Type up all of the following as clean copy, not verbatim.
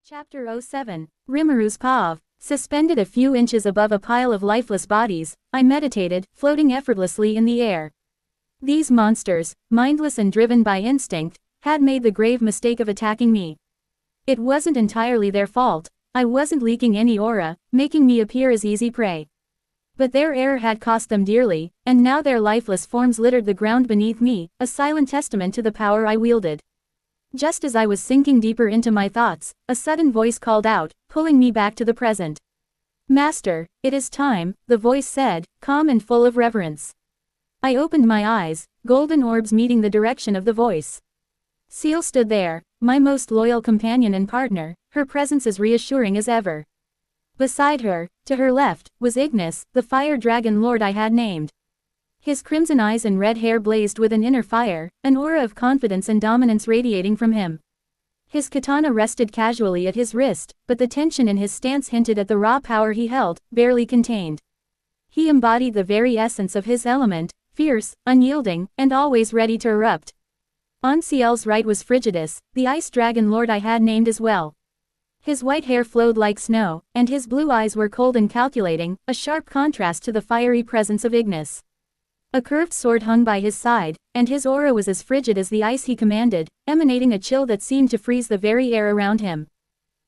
Chapter 07. Rimmeru's Pav. Suspended a few inches above a pile of lifeless bodies, I meditated, floating effortlessly in the air. These monsters, mindless and driven by instinct, had made the grave mistake of attacking me. It wasn't entirely their fault. I wasn't leaking any aura, making me appear as easy prey. But their error had cost them dearly, and now their lifeless forms littered the ground beneath me, a silent testament to the power I wielded. Just as I was sinking deeper into my thoughts, a sudden voice called out, pulling me back to the present. "Master, it is time," the voice said, calm and full of reverence. I opened my eyes, golden orbs meeting the direction of the voice. Seal stood there, my most loyal companion and partner, her presence as reassuring as ever. Beside her, to her left, was Ignis, the fire dragon lord I had named. His crimson eyes and red hair blazed with an inner fire, an aura of confidence and dominance radiating from him. His katana rested casually at his wrist, but the tension in his stance hinted at the raw power he held, barely contained. He embodied the very essence of his element, fierce, unyielding, and always ready to erupt. On Ciel's right was Frigidus, the ice dragon lord I had named as well. His white hair flowed like snow, and his blue eyes were cold and calculating, a sharp contrast to the fiery presence of Ignis. A curved sword hung by his side, and his aura was as frigid as the ice he commanded, emanating a chill that seemed to freeze the very air around him.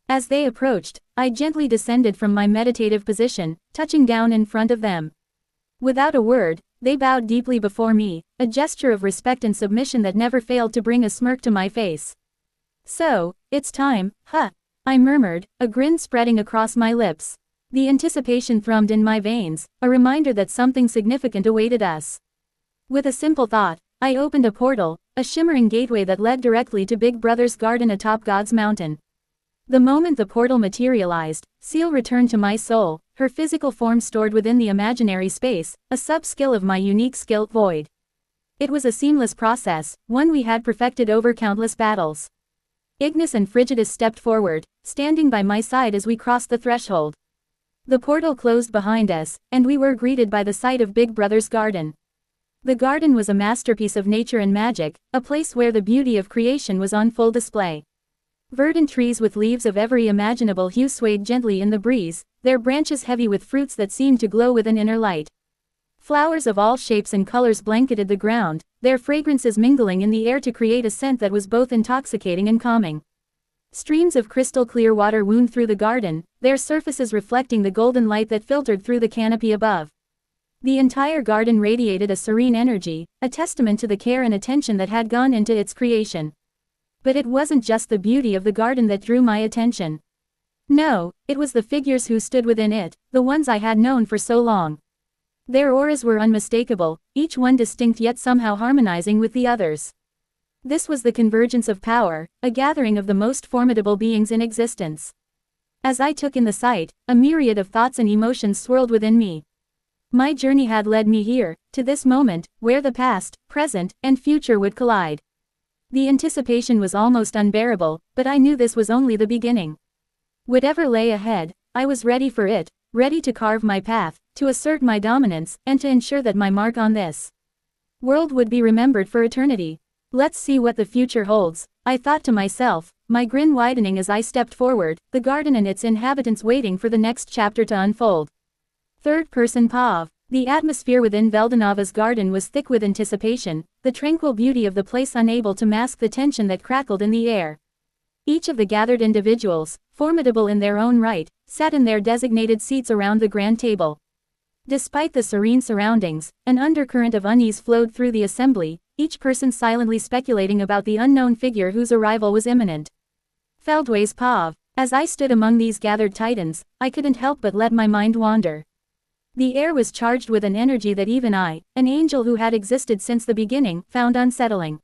As they approached, I gently descended from my meditative position, touching down in front of them. Without a word, they bowed deeply before me, a gesture of respect and submission that never failed to bring a smirk to my face. "So, it's time, huh?" I murmured, a grin spreading across my lips. The anticipation thrummed in my veins, a reminder that something significant awaited us. With a simple thought, I opened a portal, a shimmering gateway that led directly to Big Brother's garden atop God's mountain. The moment the portal materialized, Seal returned to my soul, her physical form stored within the imaginary space, a sub-skill of my unique skill, Void. It was a seamless process, one we had perfected over countless battles. Ignis and Frigidus stepped forward, standing by my side as we crossed the threshold. The portal closed behind us, and we were greeted by the sight of Big Brother's garden. The garden was a masterpiece of nature and magic, a place where the beauty of creation was on full display. Verdant trees with leaves of every imaginable hue swayed gently in the breeze, their branches heavy with fruits that seemed to glow with an inner light. Flowers of all shapes and colors blanketed the ground, their fragrances mingling in the air to create a scent that was both intoxicating and calming. Streams of crystal-clear water wound through the garden, their surfaces reflecting the golden light that filtered through the canopy above. The entire garden radiated a serene energy, a testament to the care and attention that had gone into its creation. But it wasn't just the beauty of the garden that drew my attention. No, it was the figures who stood within it, the ones I had known for so long. Their auras were unmistakable, each one distinct yet somehow harmonizing with the others. This was the convergence of power, a gathering of the most formidable beings in existence. As I took in the sight, a myriad of thoughts and emotions swirled within me. My journey had led me here, to this moment, where the past, present, and future would collide. The anticipation was almost unbearable, but I knew this was only the beginning. Whatever lay ahead, I was ready for it, ready to carve my path, to assert my dominance, and to ensure that my mark on this world would be remembered for eternity. Let's see what the future holds, I thought to myself, my grin widening as I stepped forward, the garden and its inhabitants waiting for the next chapter to unfold. Third-person Pav. The atmosphere within Veldanova's garden was thick with anticipation, the tranquil beauty of the place unable to mask the tension that crackled in the air. Each of the gathered individuals, formidable in their own right, sat in their designated seats around the grand table. Despite the serene surroundings, an undercurrent of unease flowed through the assembly, each person silently speculating about the unknown figure whose arrival was imminent. Feldway's Pav. As I stood among these gathered titans, I couldn't help but let my mind wander. The air was charged with an energy that even I, an angel who had existed since the beginning, found unsettling.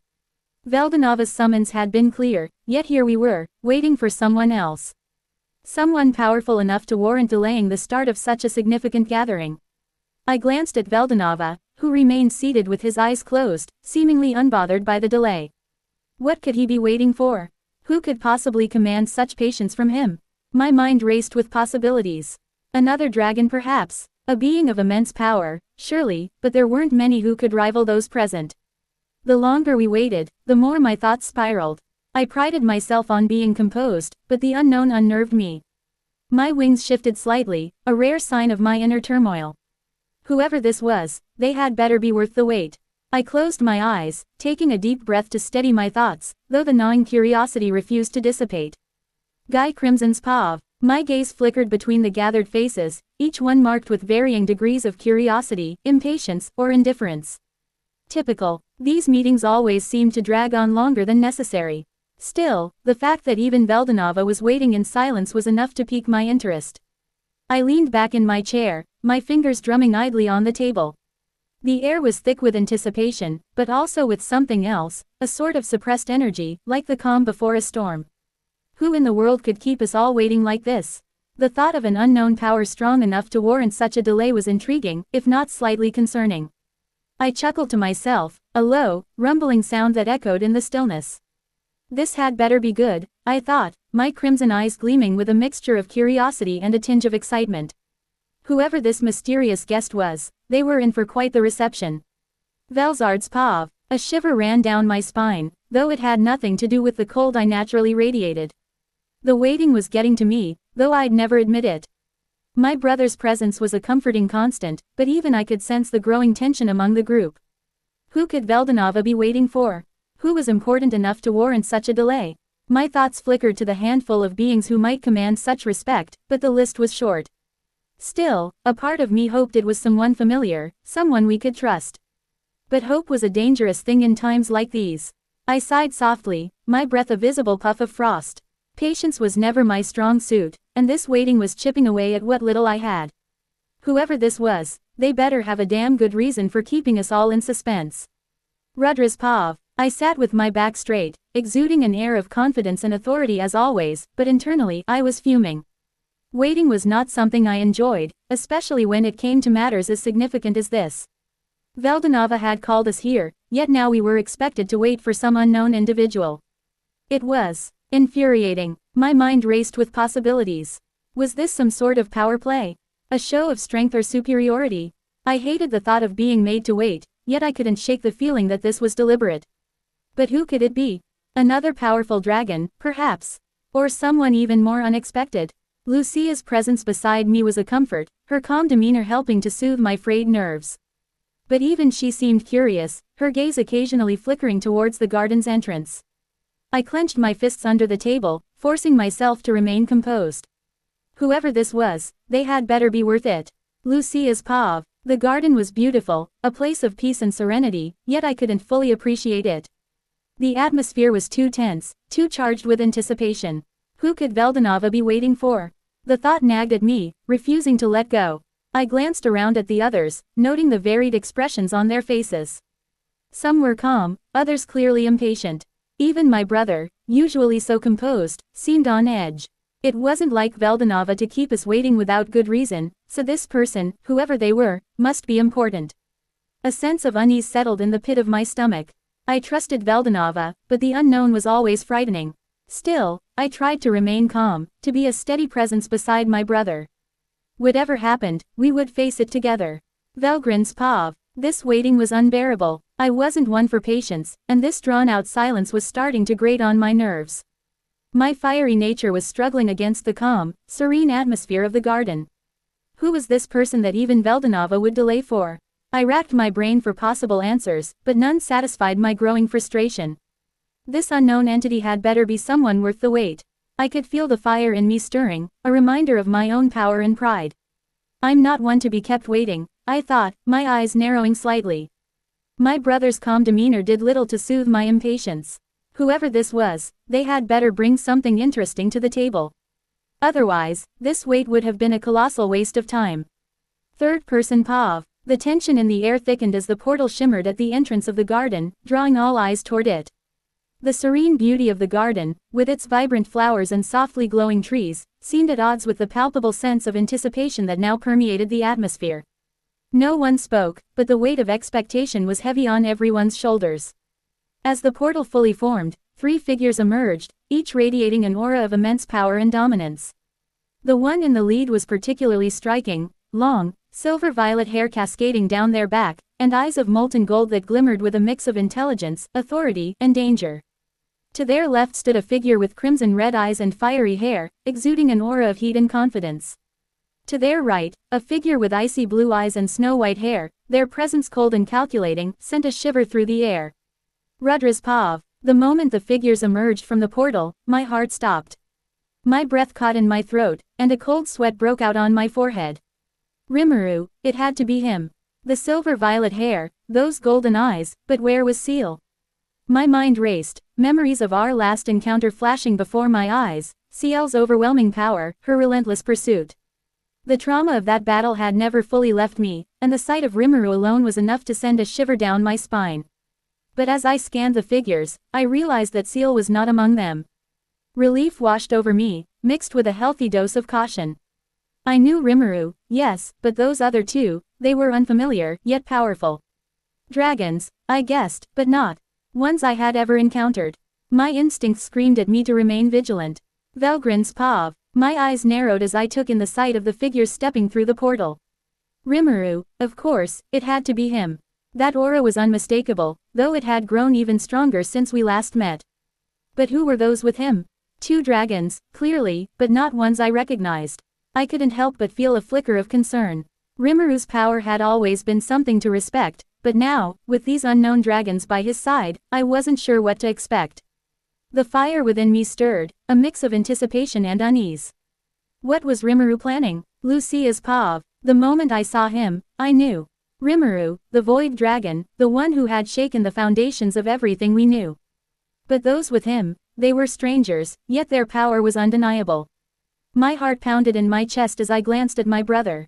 Veldanova's summons had been clear, yet here we were, waiting for someone else. Someone powerful enough to warrant delaying the start of such a significant gathering. I glanced at Veldanova, who remained seated with his eyes closed, seemingly unbothered by the delay. What could he be waiting for? Who could possibly command such patience from him? My mind raced with possibilities. Another dragon perhaps, a being of immense power, surely, but there weren't many who could rival those present. The longer we waited, the more my thoughts spiraled. I prided myself on being composed, but the unknown unnerved me. My wings shifted slightly, a rare sign of my inner turmoil. Whoever this was, they had better be worth the wait. I closed my eyes, taking a deep breath to steady my thoughts, though the gnawing curiosity refused to dissipate. Guy Crimson's Pav. My gaze flickered between the gathered faces, each one marked with varying degrees of curiosity, impatience, or indifference. Typical. These meetings always seemed to drag on longer than necessary. Still, the fact that even Veldanava was waiting in silence was enough to pique my interest. I leaned back in my chair, my fingers drumming idly on the table. The air was thick with anticipation, but also with something else, a sort of suppressed energy, like the calm before a storm. Who in the world could keep us all waiting like this? The thought of an unknown power strong enough to warrant such a delay was intriguing, if not slightly concerning. I chuckled to myself, a low, rumbling sound that echoed in the stillness. This had better be good, I thought, my crimson eyes gleaming with a mixture of curiosity and a tinge of excitement. Whoever this mysterious guest was, they were in for quite the reception. Velzard's Pav. A shiver ran down my spine, though it had nothing to do with the cold I naturally radiated. The waiting was getting to me, though I'd never admit it. My brother's presence was a comforting constant, but even I could sense the growing tension among the group. Who could Veldanava be waiting for? Who was important enough to warrant such a delay? My thoughts flickered to the handful of beings who might command such respect, but the list was short. Still, a part of me hoped it was someone familiar, someone we could trust. But hope was a dangerous thing in times like these. I sighed softly, my breath a visible puff of frost. Patience was never my strong suit, and this waiting was chipping away at what little I had. Whoever this was, they better have a damn good reason for keeping us all in suspense. Rudra's Pav. I sat with my back straight, exuding an air of confidence and authority as always, but internally I was fuming. Waiting was not something I enjoyed, especially when it came to matters as significant as this. Veldanava had called us here, yet now we were expected to wait for some unknown individual. It was infuriating. My mind raced with possibilities. Was this some sort of power play? A show of strength or superiority? I hated the thought of being made to wait, yet I couldn't shake the feeling that this was deliberate. But who could it be? Another powerful dragon, perhaps? Or someone even more unexpected? Lucia's presence beside me was a comfort, her calm demeanor helping to soothe my frayed nerves. But even she seemed curious, her gaze occasionally flickering towards the garden's entrance. I clenched my fists under the table, forcing myself to remain composed. Whoever this was, they had better be worth it. Lucia's Pav. The garden was beautiful, a place of peace and serenity, yet I couldn't fully appreciate it. The atmosphere was too tense, too charged with anticipation. Who could Veldanava be waiting for? The thought nagged at me, refusing to let go. I glanced around at the others, noting the varied expressions on their faces. Some were calm, others clearly impatient. Even my brother, usually so composed, seemed on edge. It wasn't like Veldanava to keep us waiting without good reason, so this person, whoever they were, must be important. A sense of unease settled in the pit of my stomach. I trusted Veldanava, but the unknown was always frightening. Still, I tried to remain calm, to be a steady presence beside my brother. Whatever happened, we would face it together. Velgrin's Pav. This waiting was unbearable. I wasn't one for patience, and this drawn-out silence was starting to grate on my nerves. My fiery nature was struggling against the calm, serene atmosphere of the garden. Who was this person that even Veldanava would delay for? I racked my brain for possible answers, but none satisfied my growing frustration. This unknown entity had better be someone worth the wait. I could feel the fire in me stirring, a reminder of my own power and pride. I'm not one to be kept waiting, I thought, my eyes narrowing slightly. My brother's calm demeanor did little to soothe my impatience. Whoever this was, they had better bring something interesting to the table. Otherwise, this wait would have been a colossal waste of time. Third-person Pav. The tension in the air thickened as the portal shimmered at the entrance of the garden, drawing all eyes toward it. The serene beauty of the garden, with its vibrant flowers and softly glowing trees, seemed at odds with the palpable sense of anticipation that now permeated the atmosphere. No one spoke, but the weight of expectation was heavy on everyone's shoulders. As the portal fully formed, 3 figures emerged, each radiating an aura of immense power and dominance. The one in the lead was particularly striking, long, silver-violet hair cascading down their back, and eyes of molten gold that glimmered with a mix of intelligence, authority, and danger. To their left stood a figure with crimson-red eyes and fiery hair, exuding an aura of heat and confidence. To their right, a figure with icy blue eyes and snow-white hair, their presence cold and calculating, sent a shiver through the air. Rudra's Pav. The moment the figures emerged from the portal, my heart stopped. My breath caught in my throat, and a cold sweat broke out on my forehead. Rimmeru, it had to be him. The silver-violet hair, those golden eyes, but where was Seal? My mind raced, memories of our last encounter flashing before my eyes, Ciel's overwhelming power, her relentless pursuit. The trauma of that battle had never fully left me, and the sight of Rimmeru alone was enough to send a shiver down my spine. But as I scanned the figures, I realized that Ciel was not among them. Relief washed over me, mixed with a healthy dose of caution. I knew Rimmeru, yes, but those other two, they were unfamiliar, yet powerful. Dragons, I guessed, but not ones I had ever encountered. My instincts screamed at me to remain vigilant. Velgrin's Pav. My eyes narrowed as I took in the sight of the figures stepping through the portal. Rimmeru, of course, it had to be him. That aura was unmistakable, though it had grown even stronger since we last met. But who were those with him? Two dragons, clearly, but not ones I recognized. I couldn't help but feel a flicker of concern. Rimmeru's power had always been something to respect, but now, with these unknown dragons by his side, I wasn't sure what to expect. The fire within me stirred, a mix of anticipation and unease. What was Rimmeru planning? Lucia's Pav. The moment I saw him, I knew. Rimmeru, the void dragon, the one who had shaken the foundations of everything we knew. But those with him, they were strangers, yet their power was undeniable. My heart pounded in my chest as I glanced at my brother.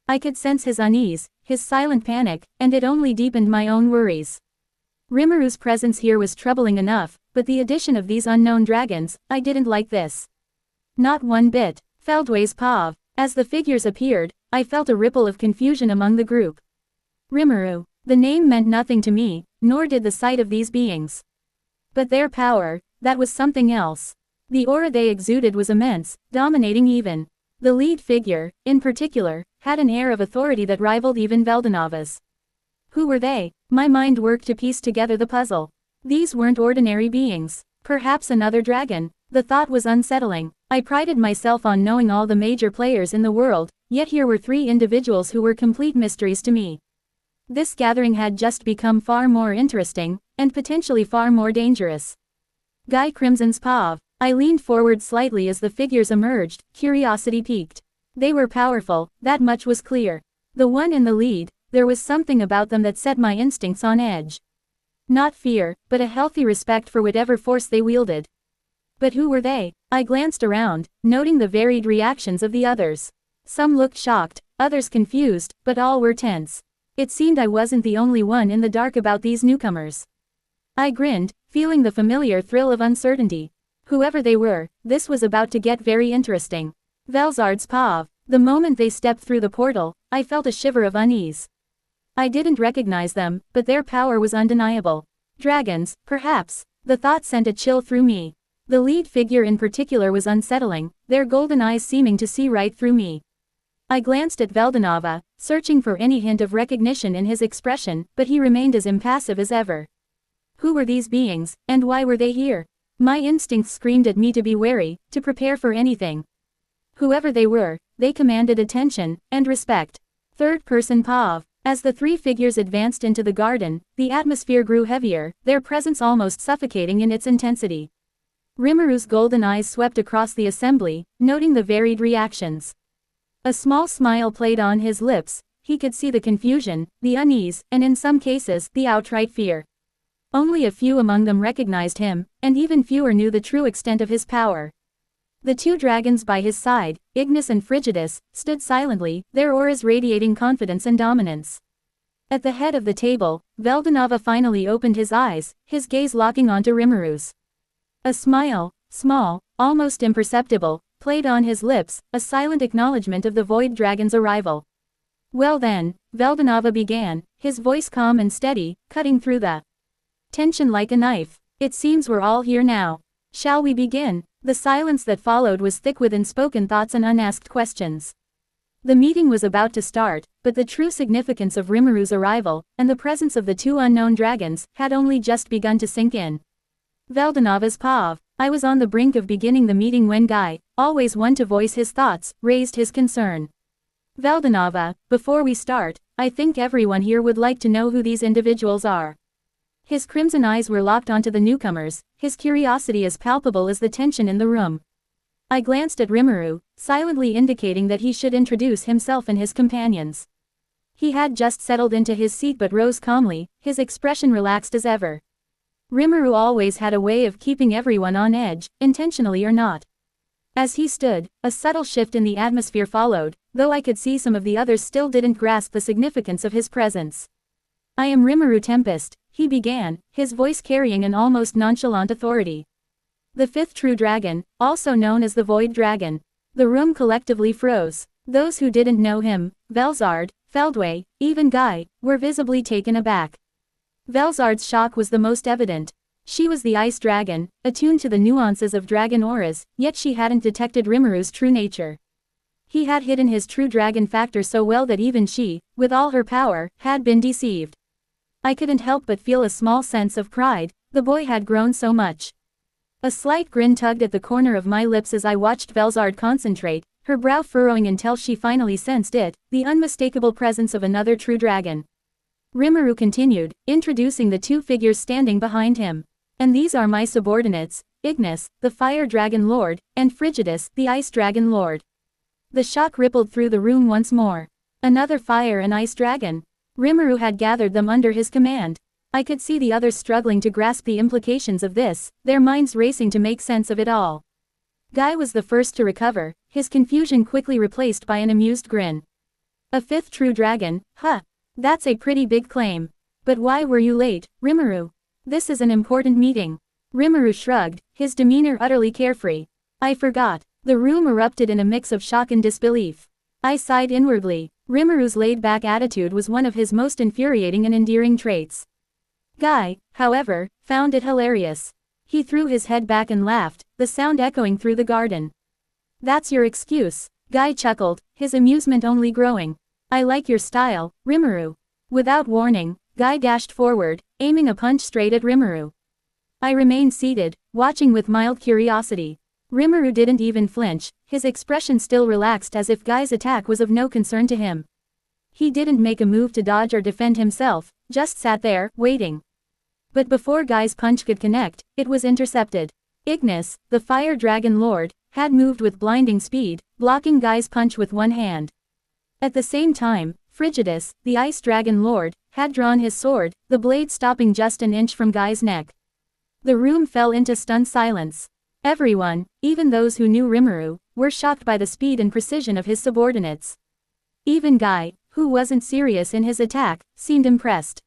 I could sense his unease, his silent panic, and it only deepened my own worries. Rimmeru's presence here was troubling enough, but the addition of these unknown dragons, I didn't like this. Not one bit. Feldway's Pav. As the figures appeared, I felt a ripple of confusion among the group. Rimmeru. The name meant nothing to me, nor did the sight of these beings. But their power, that was something else. The aura they exuded was immense, dominating even. The lead figure, in particular, had an air of authority that rivaled even Veldanova's. Who were they? My mind worked to piece together the puzzle. These weren't ordinary beings. Perhaps another dragon. The thought was unsettling. I prided myself on knowing all the major players in the world, yet here were three individuals who were complete mysteries to me. This gathering had just become far more interesting, and potentially far more dangerous. Guy Crimson's Pav. I leaned forward slightly as the figures emerged, curiosity piqued. They were powerful, that much was clear. The one in the lead, there was something about them that set my instincts on edge. Not fear, but a healthy respect for whatever force they wielded. But who were they? I glanced around, noting the varied reactions of the others. Some looked shocked, others confused, but all were tense. It seemed I wasn't the only one in the dark about these newcomers. I grinned, feeling the familiar thrill of uncertainty. Whoever they were, this was about to get very interesting. Velzard's Pav. The moment they stepped through the portal, I felt a shiver of unease. I didn't recognize them, but their power was undeniable. Dragons, perhaps. The thought sent a chill through me. The lead figure in particular was unsettling, their golden eyes seeming to see right through me. I glanced at Veldanova, searching for any hint of recognition in his expression, but he remained as impassive as ever. Who were these beings, and why were they here? My instincts screamed at me to be wary, to prepare for anything. Whoever they were, they commanded attention, and respect. Third-person Pav. As the three figures advanced into the garden, the atmosphere grew heavier, their presence almost suffocating in its intensity. Rimmeru's golden eyes swept across the assembly, noting the varied reactions. A small smile played on his lips, he could see the confusion, the unease, and in some cases, the outright fear. Only a few among them recognized him, and even fewer knew the true extent of his power. The two dragons by his side, Ignis and Frigidus, stood silently, their auras radiating confidence and dominance. At the head of the table, Veldanova finally opened his eyes, his gaze locking onto Rimmeru's. A smile, small, almost imperceptible, played on his lips, a silent acknowledgement of the void dragon's arrival. Well then, Veldanova began, his voice calm and steady, cutting through the tension like a knife. It seems we're all here now. Shall we begin? The silence that followed was thick with unspoken thoughts and unasked questions. The meeting was about to start, but the true significance of Rimmeru's arrival, and the presence of the two unknown dragons, had only just begun to sink in. Veldanova's POV. I was on the brink of beginning the meeting when Guy, always one to voice his thoughts, raised his concern. Veldanova, before we start, I think everyone here would like to know who these individuals are. His crimson eyes were locked onto the newcomers, his curiosity as palpable as the tension in the room. I glanced at Rimmeru, silently indicating that he should introduce himself and his companions. He had just settled into his seat but rose calmly, his expression relaxed as ever. Rimmeru always had a way of keeping everyone on edge, intentionally or not. As he stood, a subtle shift in the atmosphere followed, though I could see some of the others still didn't grasp the significance of his presence. I am Rimmeru Tempest, he began, his voice carrying an almost nonchalant authority. The fifth true dragon, also known as the Void Dragon. The room collectively froze. Those who didn't know him, Velzard, Feldway, even Guy, were visibly taken aback. Velzard's shock was the most evident. She was the ice dragon, attuned to the nuances of dragon auras, yet she hadn't detected Rimmeru's true nature. He had hidden his true dragon factor so well that even she, with all her power, had been deceived. I couldn't help but feel a small sense of pride, the boy had grown so much. A slight grin tugged at the corner of my lips as I watched Velzard concentrate, her brow furrowing until she finally sensed it, the unmistakable presence of another true dragon. Rimmeru continued, introducing the two figures standing behind him. And these are my subordinates, Ignis, the Fire Dragon Lord, and Frigidus, the Ice Dragon Lord. The shock rippled through the room once more. Another fire and ice dragon. Rimmeru had gathered them under his command. I could see the others struggling to grasp the implications of this, their minds racing to make sense of it all. Guy was the first to recover, his confusion quickly replaced by an amused grin. A fifth true dragon, huh? That's a pretty big claim. But why were you late, Rimmeru? This is an important meeting. Rimmeru shrugged, his demeanor utterly carefree. I forgot. The room erupted in a mix of shock and disbelief. I sighed inwardly. Rimmeru's laid-back attitude was one of his most infuriating and endearing traits. Guy, however, found it hilarious. He threw his head back and laughed, the sound echoing through the garden. That's your excuse, Guy chuckled, his amusement only growing. I like your style, Rimmeru. Without warning, Guy dashed forward, aiming a punch straight at Rimmeru. I remained seated, watching with mild curiosity. Rimmeru didn't even flinch, his expression still relaxed as if Guy's attack was of no concern to him. He didn't make a move to dodge or defend himself, just sat there, waiting. But before Guy's punch could connect, it was intercepted. Ignis, the Fire Dragon Lord, had moved with blinding speed, blocking Guy's punch with one hand. At the same time, Frigidus, the Ice Dragon Lord, had drawn his sword, the blade stopping just an inch from Guy's neck. The room fell into stunned silence. Everyone, even those who knew Rimmeru, were shocked by the speed and precision of his subordinates. Even Guy, who wasn't serious in his attack, seemed impressed.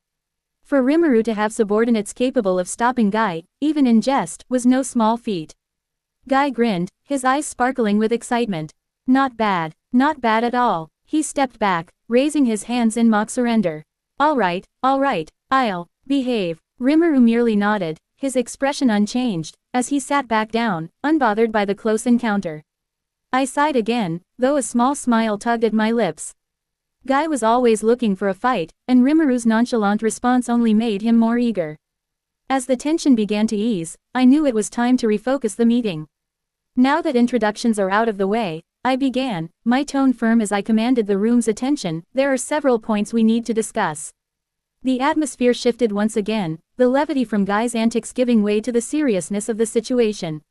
For Rimmeru to have subordinates capable of stopping Guy, even in jest, was no small feat. Guy grinned, his eyes sparkling with excitement. Not bad at all. He stepped back, raising his hands in mock surrender. All right, I'll behave. Rimmeru merely nodded, his expression unchanged, as he sat back down, unbothered by the close encounter. I sighed again, though a small smile tugged at my lips. Guy was always looking for a fight, and Rimmeru's nonchalant response only made him more eager. As the tension began to ease, I knew it was time to refocus the meeting. Now that introductions are out of the way, I began, my tone firm as I commanded the room's attention. There are several points we need to discuss. The atmosphere shifted once again, the levity from Guy's antics giving way to the seriousness of the situation.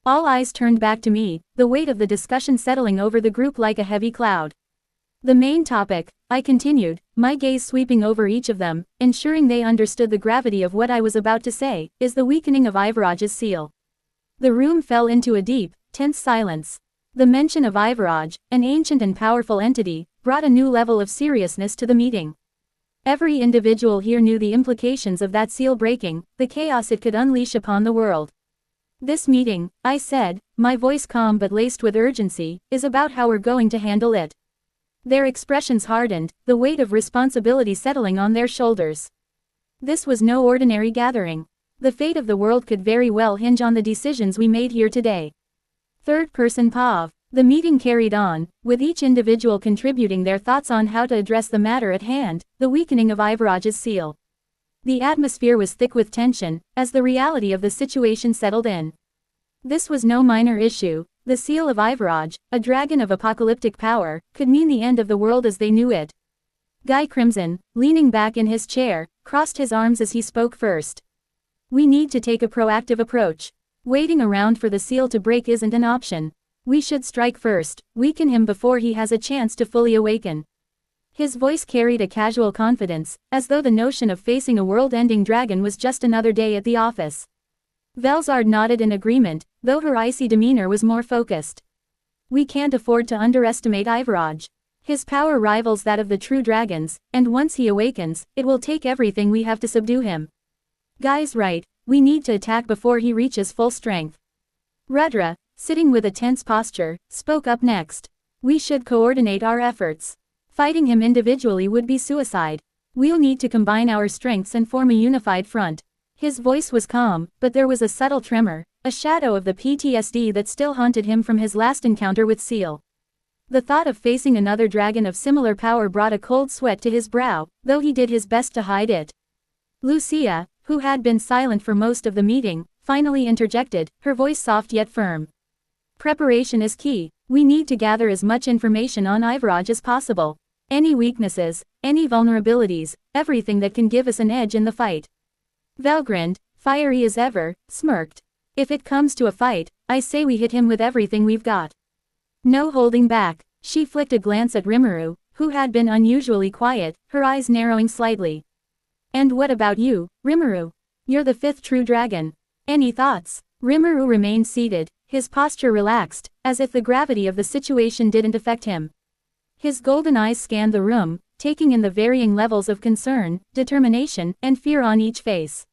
All eyes turned back to me, the weight of the discussion settling over the group like a heavy cloud. The main topic, I continued, my gaze sweeping over each of them, ensuring they understood the gravity of what I was about to say, is the weakening of Ivarrage's seal. The room fell into a deep, tense silence. The mention of Ivarrage, an ancient and powerful entity, brought a new level of seriousness to the meeting. Every individual here knew the implications of that seal breaking, the chaos it could unleash upon the world. This meeting, I said, my voice calm but laced with urgency, is about how we're going to handle it. Their expressions hardened, the weight of responsibility settling on their shoulders. This was no ordinary gathering. The fate of the world could very well hinge on the decisions we made here today. Third-person POV. The meeting carried on, with each individual contributing their thoughts on how to address the matter at hand, the weakening of Ivarrage's seal. The atmosphere was thick with tension, as the reality of the situation settled in. This was no minor issue. The seal of Ivarrage, a dragon of apocalyptic power, could mean the end of the world as they knew it. Guy Crimson, leaning back in his chair, crossed his arms as he spoke first. We need to take a proactive approach. Waiting around for the seal to break isn't an option. We should strike first, weaken him before he has a chance to fully awaken. His voice carried a casual confidence, as though the notion of facing a world-ending dragon was just another day at the office. Velzard nodded in agreement, though her icy demeanor was more focused. We can't afford to underestimate Ivarrage. His power rivals that of the true dragons, and once he awakens, it will take everything we have to subdue him. Guy's right, we need to attack before he reaches full strength. Rudra, sitting with a tense posture, spoke up next. We should coordinate our efforts. Fighting him individually would be suicide. We'll need to combine our strengths and form a unified front. His voice was calm, but there was a subtle tremor, a shadow of the PTSD that still haunted him from his last encounter with Seal. The thought of facing another dragon of similar power brought a cold sweat to his brow, though he did his best to hide it. Lucia, who had been silent for most of the meeting, finally interjected, her voice soft yet firm. Preparation is key. We need to gather as much information on Ivarrage as possible. Any weaknesses, any vulnerabilities, everything that can give us an edge in the fight. Velgrind, fiery as ever, smirked. If it comes to a fight, I say we hit him with everything we've got. No holding back. She flicked a glance at Rimmeru, who had been unusually quiet, her eyes narrowing slightly. And what about you, Rimmeru? You're the fifth true dragon. Any thoughts? Rimmeru remained seated, his posture relaxed, as if the gravity of the situation didn't affect him. His golden eyes scanned the room, taking in the varying levels of concern, determination, and fear on each face.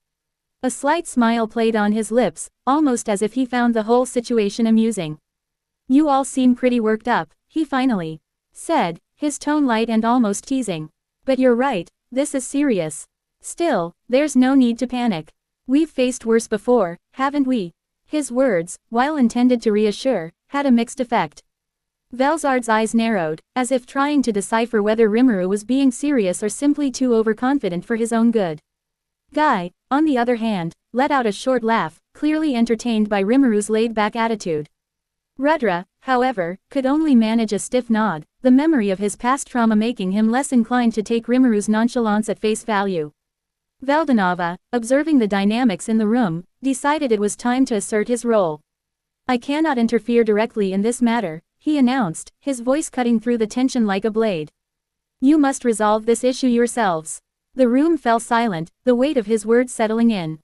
A slight smile played on his lips, almost as if he found the whole situation amusing. You all seem pretty worked up, he finally said, his tone light and almost teasing. But you're right, this is serious. Still, there's no need to panic. We've faced worse before, haven't we? His words, while intended to reassure, had a mixed effect. Velzard's eyes narrowed, as if trying to decipher whether Rimmeru was being serious or simply too overconfident for his own good. Guy, on the other hand, let out a short laugh, clearly entertained by Rimmeru's laid-back attitude. Rudra, however, could only manage a stiff nod, the memory of his past trauma making him less inclined to take Rimmeru's nonchalance at face value. Veldanava, observing the dynamics in the room, decided it was time to assert his role. I cannot interfere directly in this matter, he announced, his voice cutting through the tension like a blade. You must resolve this issue yourselves. The room fell silent, the weight of his words settling in.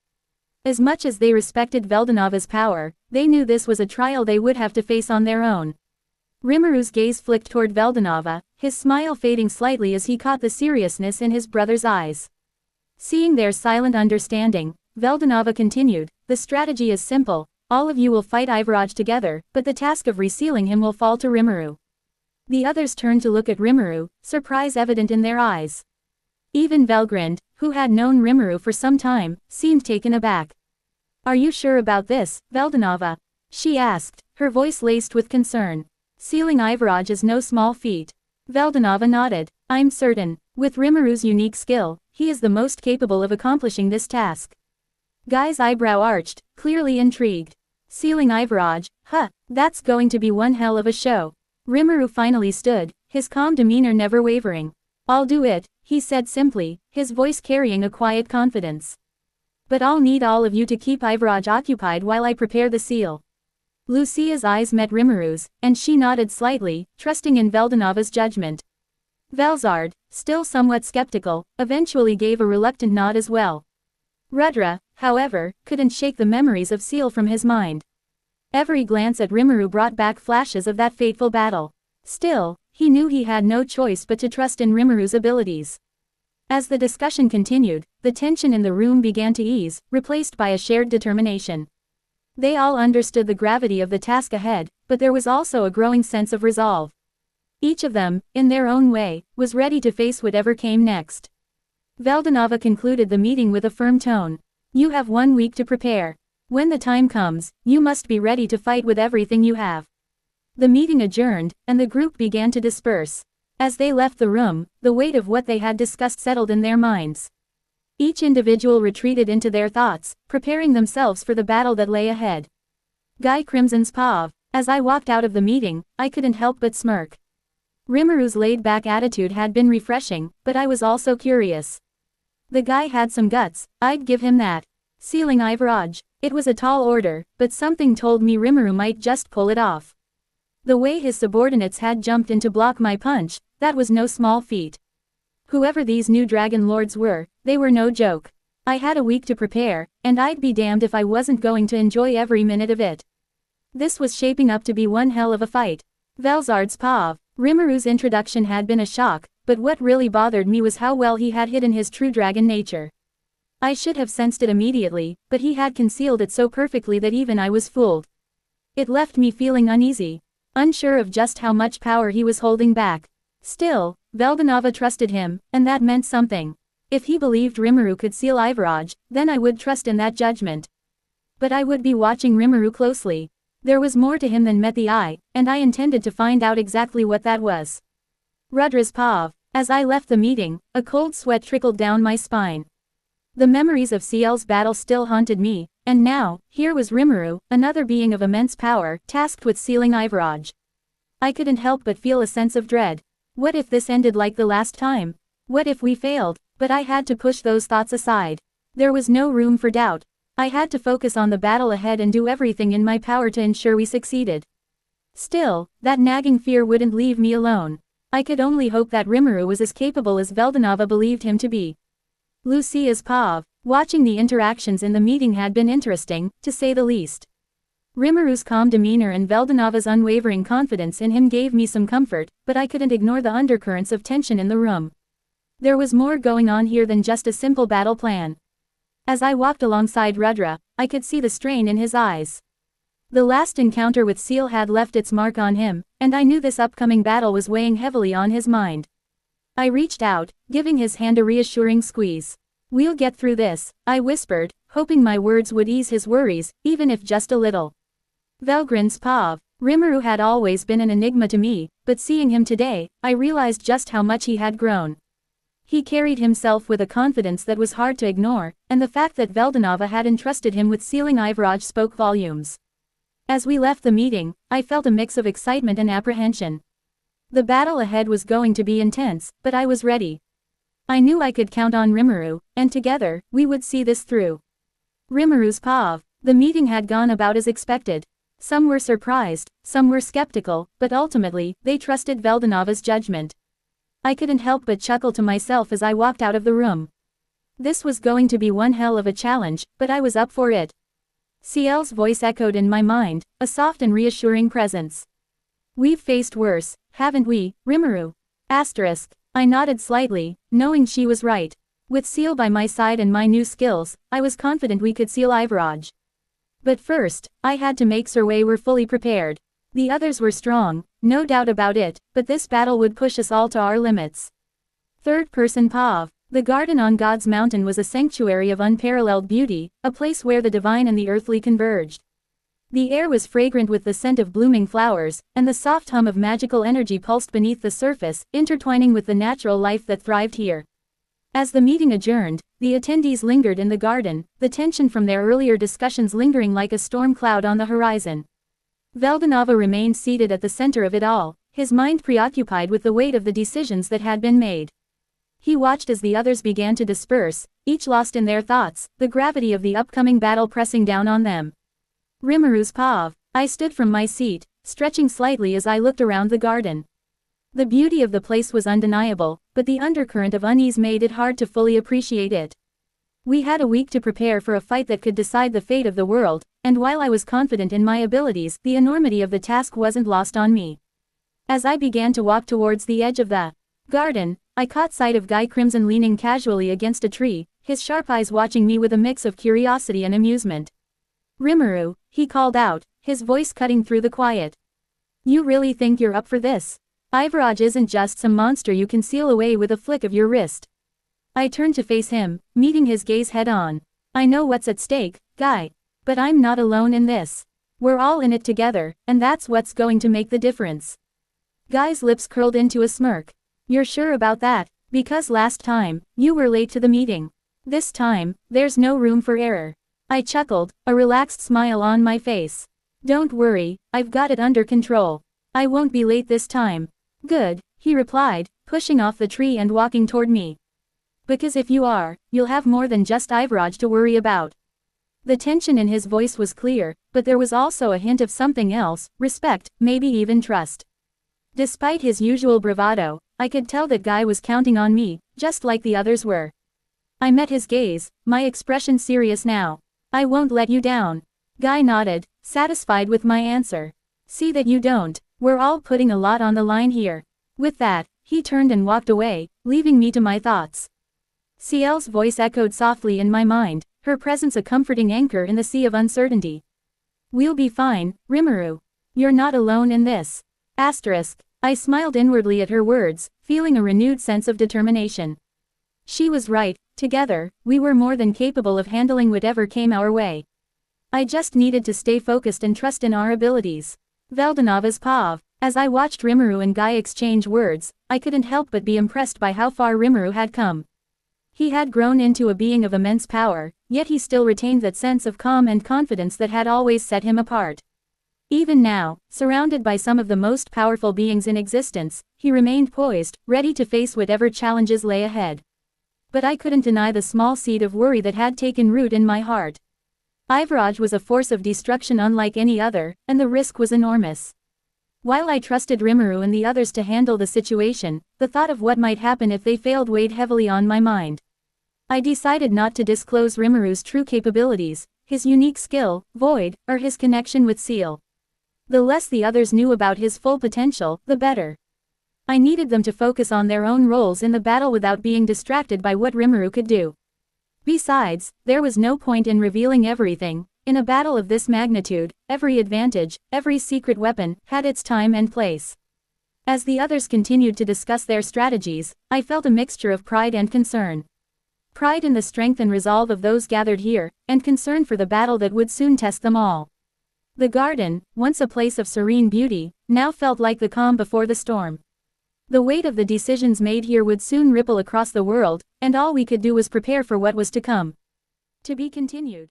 As much as they respected Veldanava's power, they knew this was a trial they would have to face on their own. Rimmeru's gaze flicked toward Veldanava, his smile fading slightly as he caught the seriousness in his brother's eyes. Seeing their silent understanding, Veldanava continued, the strategy is simple, all of you will fight Ivarrage together, but the task of resealing him will fall to Rimmeru. The others turned to look at Rimmeru, surprise evident in their eyes. Even Velgrind, who had known Rimmeru for some time, seemed taken aback. Are you sure about this, Veldanava? She asked, her voice laced with concern. Sealing Ivarrage is no small feat. Veldanava nodded. I'm certain, with Rimmeru's unique skill, he is the most capable of accomplishing this task. Guy's eyebrow arched, clearly intrigued. Sealing Ivarrage, that's going to be one hell of a show. Rimmeru finally stood, his calm demeanor never wavering. I'll do it, he said simply, his voice carrying a quiet confidence. But I'll need all of you to keep Ivarrage occupied while I prepare the seal. Lucia's eyes met Rimmeru's, and she nodded slightly, trusting in Veldanava's judgment. Velzard, still somewhat skeptical, eventually gave a reluctant nod as well. Rudra, however, couldn't shake the memories of Seal from his mind. Every glance at Rimmeru brought back flashes of that fateful battle. Still, he knew he had no choice but to trust in Rimmeru's abilities. As the discussion continued, the tension in the room began to ease, replaced by a shared determination. They all understood the gravity of the task ahead, but there was also a growing sense of resolve. Each of them, in their own way, was ready to face whatever came next. Veldanava concluded the meeting with a firm tone. You have 1 week to prepare. When the time comes, you must be ready to fight with everything you have. The meeting adjourned, and the group began to disperse. As they left the room, the weight of what they had discussed settled in their minds. Each individual retreated into their thoughts, preparing themselves for the battle that lay ahead. Guy Crimson's POV. As I walked out of the meeting, I couldn't help but smirk. Rimmeru's laid-back attitude had been refreshing, but I was also curious. The guy had some guts, I'd give him that. Sealing Ivarrage. It was a tall order, but something told me Rimmeru might just pull it off. The way his subordinates had jumped in to block my punch, that was no small feat. Whoever these new dragon lords were, they were no joke. I had a week to prepare, and I'd be damned if I wasn't going to enjoy every minute of it. This was shaping up to be one hell of a fight. Velzard's POV. Rimmeru's introduction had been a shock, but what really bothered me was how well he had hidden his true dragon nature. I should have sensed it immediately, but he had concealed it so perfectly that even I was fooled. It left me feeling uneasy, unsure of just how much power he was holding back. Still, Veldanava trusted him, and that meant something. If he believed Rimmeru could seal Ivarrage, then I would trust in that judgment. But I would be watching Rimmeru closely. There was more to him than met the eye, and I intended to find out exactly what that was. Rudra's POV. As I left the meeting, a cold sweat trickled down my spine. The memories of CL's battle still haunted me, and now, here was Rimmeru, another being of immense power, tasked with sealing Ivarrage. I couldn't help but feel a sense of dread. What if this ended like the last time? What if we failed? But I had to push those thoughts aside. There was no room for doubt. I had to focus on the battle ahead and do everything in my power to ensure we succeeded. Still, that nagging fear wouldn't leave me alone. I could only hope that Rimmeru was as capable as Veldanava believed him to be. Lucia's POV. Watching the interactions in the meeting had been interesting, to say the least. Rimmeru's calm demeanor and Veldanava's unwavering confidence in him gave me some comfort, but I couldn't ignore the undercurrents of tension in the room. There was more going on here than just a simple battle plan. As I walked alongside Rudra, I could see the strain in his eyes. The last encounter with Seal had left its mark on him, and I knew this upcoming battle was weighing heavily on his mind. I reached out, giving his hand a reassuring squeeze. "We'll get through this," I whispered, hoping my words would ease his worries, even if just a little. Velgrin's POV. Rimmeru had always been an enigma to me, but seeing him today, I realized just how much he had grown. He carried himself with a confidence that was hard to ignore, and the fact that Veldanava had entrusted him with sealing Ivarrage spoke volumes. As we left the meeting, I felt a mix of excitement and apprehension. The battle ahead was going to be intense, but I was ready. I knew I could count on Rimmeru, and together, we would see this through. Rimmeru's POV. The meeting had gone about as expected. Some were surprised, some were skeptical, but ultimately, they trusted Veldanava's judgment. I couldn't help but chuckle to myself as I walked out of the room. This was going to be one hell of a challenge, but I was up for it. CL's voice echoed in my mind, a soft and reassuring presence. "We've faced worse, haven't we, Rimmeru?" Asterisk. I nodded slightly, knowing she was right. With Seal by my side and my new skills, I was confident we could seal Ivarrage. But first, I had to make sure we were fully prepared. The others were strong, no doubt about it, but this battle would push us all to our limits. Third-person POV. The garden on God's mountain was a sanctuary of unparalleled beauty, a place where the divine and the earthly converged. The air was fragrant with the scent of blooming flowers, and the soft hum of magical energy pulsed beneath the surface, intertwining with the natural life that thrived here. As the meeting adjourned, the attendees lingered in the garden, the tension from their earlier discussions lingering like a storm cloud on the horizon. Veldanava remained seated at the center of it all, his mind preoccupied with the weight of the decisions that had been made. He watched as the others began to disperse, each lost in their thoughts, the gravity of the upcoming battle pressing down on them. Rimmeru's POV. I stood from my seat, stretching slightly as I looked around the garden. The beauty of the place was undeniable, but the undercurrent of unease made it hard to fully appreciate it. We had a week to prepare for a fight that could decide the fate of the world, and while I was confident in my abilities, the enormity of the task wasn't lost on me. As I began to walk towards the edge of the garden, I caught sight of Guy Crimson leaning casually against a tree, his sharp eyes watching me with a mix of curiosity and amusement. "Rimmeru," he called out, his voice cutting through the quiet. "You really think you're up for this? Ivarrage isn't just some monster you can seal away with a flick of your wrist." I turned to face him, meeting his gaze head-on. "I know what's at stake, Guy. But I'm not alone in this. We're all in it together, and that's what's going to make the difference." Guy's lips curled into a smirk. "You're sure about that? Because last time, you were late to the meeting." This time, there's no room for error. I chuckled, a relaxed smile on my face. Don't worry, I've got it under control. I won't be late this time. Good, he replied, pushing off the tree and walking toward me. Because if you are, you'll have more than just Ivarrage to worry about. The tension in his voice was clear, but there was also a hint of something else, respect, maybe even trust. Despite his usual bravado, I could tell that Guy was counting on me, just like the others were. I met his gaze, my expression serious now. I won't let you down. Guy nodded, satisfied with my answer. See that you don't, we're all putting a lot on the line here. With that, he turned and walked away, leaving me to my thoughts. Ciel's voice echoed softly in my mind, her presence a comforting anchor in the sea of uncertainty. We'll be fine, Rimmeru. You're not alone in this. I smiled inwardly at her words, feeling a renewed sense of determination. She was right, together, we were more than capable of handling whatever came our way. I just needed to stay focused and trust in our abilities. Veldanova's Pav. As I watched Rimmeru and Guy exchange words, I couldn't help but be impressed by how far Rimmeru had come. He had grown into a being of immense power, yet he still retained that sense of calm and confidence that had always set him apart. Even now, surrounded by some of the most powerful beings in existence, he remained poised, ready to face whatever challenges lay ahead. But I couldn't deny the small seed of worry that had taken root in my heart. Ivarrage was a force of destruction unlike any other, and the risk was enormous. While I trusted Rimmeru and the others to handle the situation, the thought of what might happen if they failed weighed heavily on my mind. I decided not to disclose Rimmeru's true capabilities, his unique skill, void, or his connection with Ciel. The less the others knew about his full potential, the better. I needed them to focus on their own roles in the battle without being distracted by what Rimmeru could do. Besides, there was no point in revealing everything. In a battle of this magnitude, every advantage, every secret weapon, had its time and place. As the others continued to discuss their strategies, I felt a mixture of pride and concern. Pride in the strength and resolve of those gathered here, and concern for the battle that would soon test them all. The garden, once a place of serene beauty, now felt like the calm before the storm. The weight of the decisions made here would soon ripple across the world, and all we could do was prepare for what was to come. To be continued.